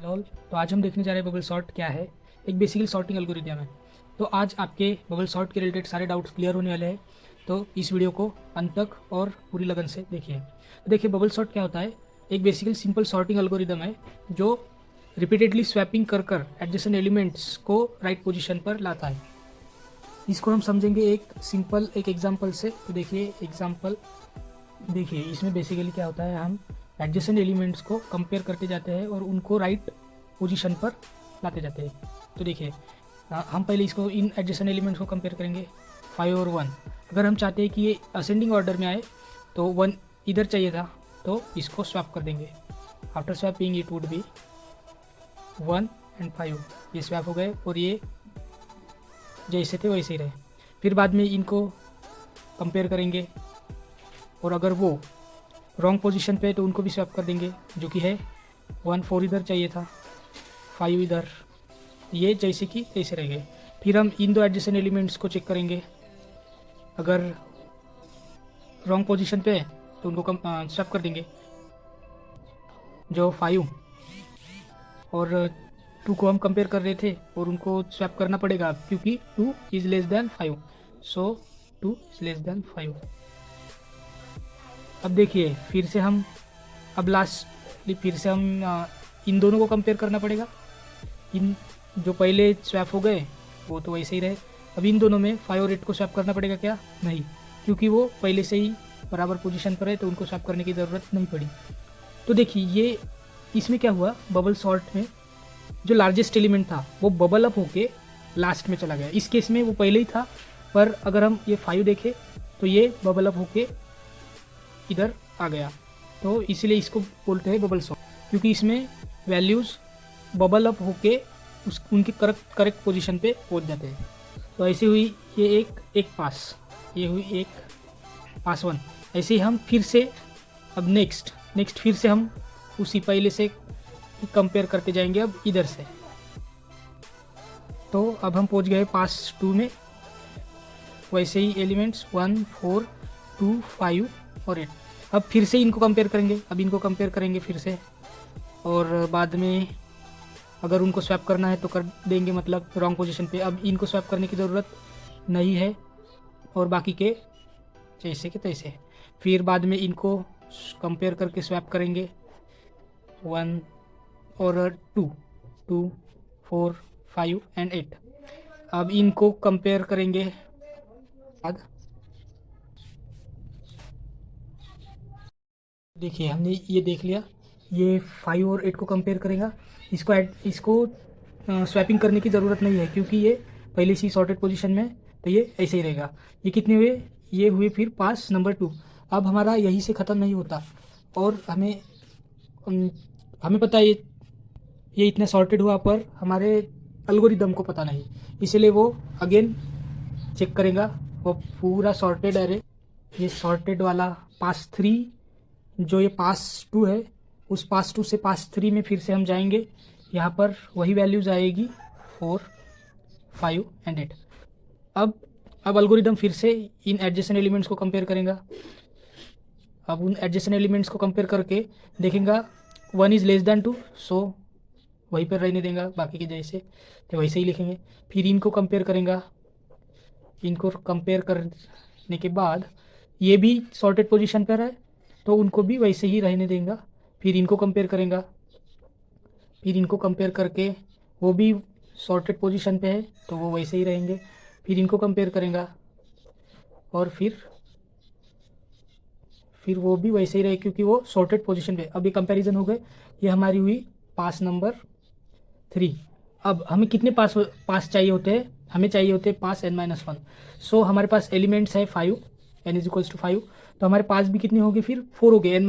Lol. तो आज हम देखने जा रहे हैं बबल सॉर्ट क्या है। एक बेसिकली सॉर्टिंग एल्गोरिथम है। तो आज आपके बबल सॉर्ट के रिलेटेड सारे डाउट्स क्लियर होने वाले हैं। तो इस वीडियो को अंत तक और पूरी लगन से देखिए। तो देखिए बबल सॉर्ट क्या होता है। एक बेसिकली सिंपल सॉर्टिंग एल्गोरिथम है जो रिपीटेडली स्वैपिंग कर कर एडजेसेंट एलिमेंट्स को राइट पोजीशन पर लाता है। इसको हम समझेंगे एक सिंपल एक एग्जांपल से। तो देखिए एग्जांपल देखिए, इसमें बेसिकली क्या होता है, हम एडजेसेंट एलिमेंट्स को कंपेयर करते जाते हैं और उनको राइट पोजीशन पर लाते जाते हैं। तो देखिए हम पहले इसको इन एडजेसेंट एलिमेंट्स को कंपेयर करेंगे 5 और 1। अगर हम चाहते हैं कि ये असेंडिंग ऑर्डर में आए तो 1 इधर चाहिए था, तो इसको स्वैप कर देंगे। After swapping it would be 1 and 5। ये स्वैप हो गए और ये जैसे थे वैसे ही रहे। फिर बाद में इनको कंपेयर करेंगे और अगर वो रॉन्ग पोजीशन पे है तो उनको भी स्वैप कर देंगे, जो कि है 1 4 इधर चाहिए था, 5 इधर, ये जैसे कि तैसे रह गए। फिर हम इन दो एडजेसेंट एलिमेंट्स को चेक करेंगे। अगर रॉन्ग पोजीशन पे है तो उनको स्वैप कर देंगे, जो 5 और 2 को हम कंपेयर कर रहे थे और उनको स्वैप करना पड़ेगा क्योंकि 2 is less than 5। So 2 is less than 5। अब देखिए फिर से हम अब लास्ट फिर से हम इन दोनों को कंपेयर करना पड़ेगा। इन जो पहले स्वैप हो गए वो तो वैसे ही रहे। अब इन दोनों में 5 और 8 को स्वैप करना पड़ेगा क्या? नहीं, क्योंकि वो पहले से ही बराबर पोजीशन पर है तो उनको स्वैप करने की ज़रूरत नहीं पड़ी। तो देखिए ये इसमें क्या हुआ, बबल सॉर्ट में जो लार्जेस्ट एलिमेंट था वो बबल अप होके लास्ट में चला गया। इस केस में वो पहले ही था, पर अगर हम ये 5 देखें तो ये बबल अप होके इधर आ गया। तो इसीलिए इसको बोलते हैं बबल सॉर्ट, क्योंकि इसमें वैल्यूज़ बबल अप होके उनकी करेक्ट पोजीशन पे पहुंच जाते हैं। तो ऐसे हुई ये एक पास, ये हुई एक पास 1। ऐसे ही हम फिर से अब नेक्स्ट फिर से हम उसी पहले से कंपेयर करते जाएंगे अब इधर से। तो अब हम पहुंच गए पास 2 में। वैसे ही एलिमेंट्स 1 4 2 5 और 8। अब फिर से इनको कंपेयर करेंगे, अब इनको कंपेयर करेंगे फिर से, और बाद में अगर उनको स्वैप करना है तो कर देंगे, मतलब रॉन्ग पोजीशन पे। अब इनको स्वैप करने की ज़रूरत नहीं है और बाकी के जैसे के तैसे। फिर बाद में इनको कंपेयर करके स्वैप करेंगे 1 और 2 2 4 5 एंड 8। अब इनको कंपेयर करेंगे बाद। देखिए हमने ये देख लिया, ये 5 और 8 को कंपेयर करेगा। इसको स्वैपिंग करने की ज़रूरत नहीं है क्योंकि ये पहले से ही सॉर्टेड पोजीशन में है, तो ये ऐसे ही रहेगा। ये कितने हुए? ये हुए फिर पास नंबर 2। अब हमारा यहीं से ख़त्म नहीं होता और हमें पता है ये इतना सॉर्टेड हुआ, पर हमारे एल्गोरिदम को पता नहीं, इसलिए वो अगेन चेक करेगा वो पूरा सॉर्टेड अरे। ये सॉर्टेड वाला पास 3, जो ये पास 2 है, उस पास 2 से पास 3 में फिर से हम जाएंगे। यहाँ पर वही वैल्यूज़ आएगी 4 5 एंड 8। अब एल्गोरिदम फिर से इन एडजेसेंट एलिमेंट्स को कंपेयर करेगा। अब उन एडजेसेंट एलिमेंट्स को कंपेयर करके देखेगा 1 इज़ लेस दैन 2, सो वहीं पर रहने देगा, बाकी के जैसे तो वैसे ही लिखेंगे। फिर इनको कंपेयर करेगा। इनको कंपेयर करने के बाद ये भी सॉर्टेड पोजीशन पर है तो उनको भी वैसे ही रहने देगा। फिर इनको कंपेयर करेगा। फिर इनको कंपेयर करके वो भी सॉर्टेड पोजीशन पे है तो वो वैसे ही रहेंगे। फिर इनको कंपेयर करेगा और फिर वो भी वैसे ही रहे क्योंकि वो सॉर्टेड पोजीशन पे। अब ये कंपैरिजन हो गए। ये हमारी हुई पास नंबर 3। अब हमें कितने पास चाहिए होते हैं? हमें चाहिए होते हैं पास n-1। सो हमारे पास एलिमेंट्स है 5, n इज इक्वल्स टू 5। तो हमारे पास भी कितनी होगी? फिर 4 हो गए, n-1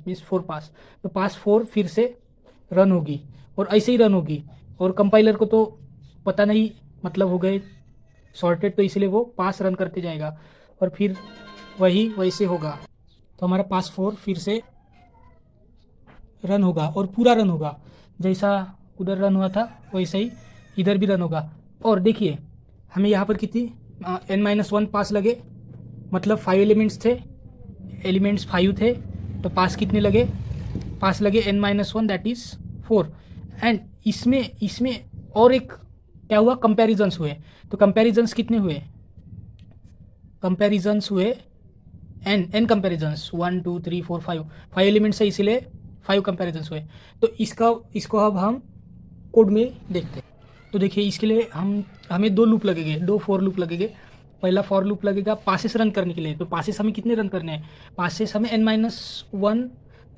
मीन्स 4 पास। तो पास 4 फिर से रन होगी और ऐसे ही रन होगी। और कंपाइलर को तो पता नहीं, मतलब हो गए सॉर्टेड, तो इसलिए वो पास रन करते जाएगा और फिर वही वैसे होगा। तो हमारा पास 4 फिर से रन होगा और पूरा रन होगा, जैसा उधर रन हुआ था वैसे ही इधर भी रन होगा। और देखिए हमें यहाँ पर कितनी n-1 पास लगे, मतलब 5 एलिमेंट्स थे, एलिमेंट्स 5 थे, तो पास कितने लगे? पास लगे n-1, दैट इज़ 4। एंड इसमें इसमें और एक क्या हुआ, कंपैरिजन्स हुए। तो कंपैरिजन्स कितने हुए, कंपैरिजन्स हुए एन कंपैरिजन्स 1 2 3 4 5 एलिमेंट्स है, इसीलिए 5 कंपैरिजन्स हुए। तो इसको अब हम कोड में देखते हैं। तो देखिए इसके लिए हमें 2 लूप लगेंगे, 2 फॉर लूप लगेंगे। पहला फॉर लूप लगेगा पासेस रन करने के लिए। तो पासेस हमें कितने रन करने हैं, पासेस हमें n-1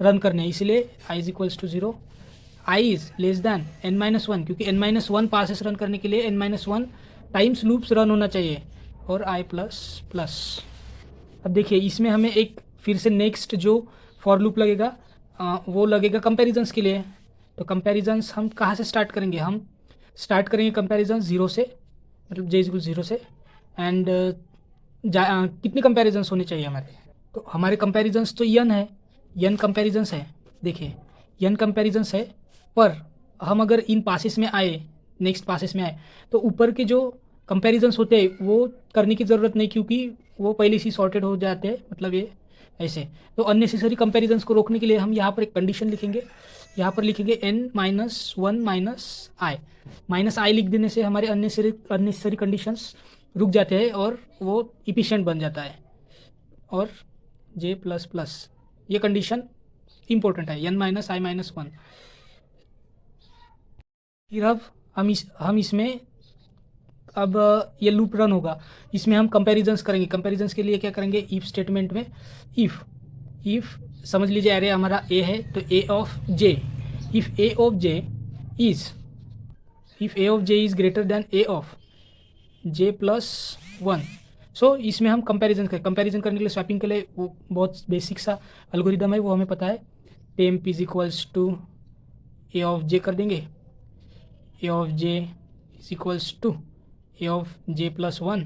रन करने हैं, इसलिए i is equals to 0, i is less than n-1, क्योंकि n-1 पासेस रन करने के लिए n-1 टाइम्स लूप्स रन होना चाहिए, और i प्लस प्लस। अब देखिए इसमें हमें एक फिर से नेक्स्ट जो फॉर लूप लगेगा वो लगेगा कंपैरिजन्स के लिए। तो कंपैरिजन्स हम कहाँ से स्टार्ट करेंगे, हम स्टार्ट करेंगे कंपैरिजन 0 से, मतलब j इक्वल 0 से। एंड कितने कंपैरिजन्स होने चाहिए हमारे, तो हमारे कंपैरिजन्स तो n है, n कंपैरिजन्स है। देखिए n कंपैरिजन्स है, पर हम अगर इन पासेस में आए, नेक्स्ट पासेस में आए, तो ऊपर के जो कंपैरिजन्स होते हैं वो करने की ज़रूरत नहीं, क्योंकि वो पहले से सॉर्टेड हो जाते हैं, मतलब ये ऐसे। तो अननेसेसरी कंपैरिजन्स को रोकने के लिए हम यहाँ पर एक कंडीशन लिखेंगे, यहाँ पर लिखेंगे n-1 माइनस आई लिख देने से हमारे अननेसेसरी कंडीशंस रुक जाते हैं और वो इफिशिएंट बन जाता है। और j प्लस प्लस ये कंडीशन इंपॉर्टेंट है, n-i-1। फिर अब हम इसमें अब ये लूप रन होगा, इसमें हम कंपैरिजन्स करेंगे। कंपैरिजन्स के लिए क्या करेंगे, इफ स्टेटमेंट में इफ समझ लीजिए अरे हमारा a है, तो a of j, if a of j is greater than a of j plus 1। सो इसमें हम कंपैरिजन करने के लिए, स्वैपिंग के लिए वो बहुत बेसिक सा एल्गोरिदम है, वो हमें पता है। Temp is equals to a of j कर देंगे, a of j is equals to a of j plus 1,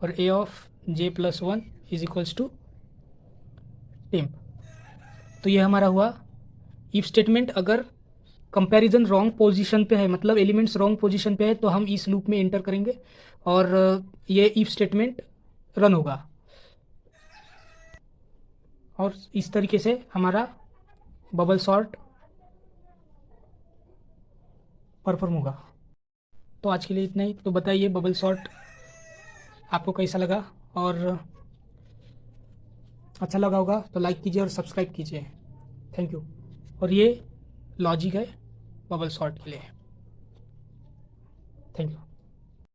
और a of j plus 1 is equals to temp. तो ये हमारा हुआ इफ स्टेटमेंट। अगर कंपैरिजन रॉन्ग पोजीशन पे है, मतलब एलिमेंट्स रॉन्ग पोजीशन पे है, तो हम इस लूप में एंटर करेंगे और ये इफ स्टेटमेंट रन होगा, और इस तरीके से हमारा बबल सॉर्ट परफॉर्म होगा। तो आज के लिए इतना ही। तो बताइए बबल सॉर्ट आपको कैसा लगा, और अच्छा लगा होगा तो लाइक कीजिए और सब्सक्राइब कीजिए। Thank you. और ये लॉजिक है बबल सॉर्ट के लिए। Thank you.